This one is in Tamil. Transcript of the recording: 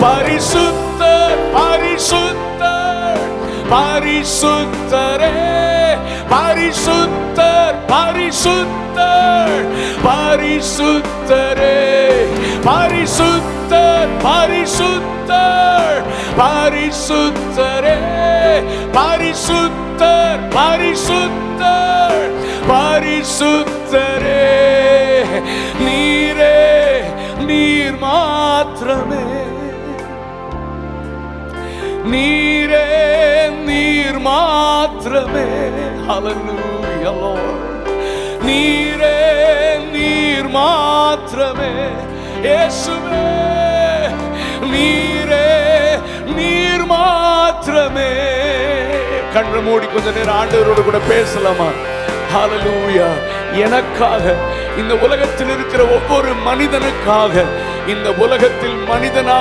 பரிசுத்தர் பரிசுத்தர் பரிசுத்தரே பரிசுத்தர் பரிசுத்தர் பரிசுத்தரே பரிசுத்தர் பரிசுத்தர் பரிசுத்தரே பரிசுத்தர் பரிசுத்தர் பரிசுத்தரே நீரே நீர் மாத்திரமே நீரே நீர் மாத்திரமே ஹல்லேலூயா லார்ட் நீரே நீர் மாத்திரமே இயேசுவே நீரே நீர் மாத்திரமே. கண்ணை மூடி கொஞ்ச நேரம் ஆண்டவரோடு கூட பேசலாமா? ஹல்லேலூயா. எனக்காக, இந்த உலகத்தில் இருக்கிற ஒவ்வொரு மனிதனுக்காக, இந்த உலகத்தில் மனிதனா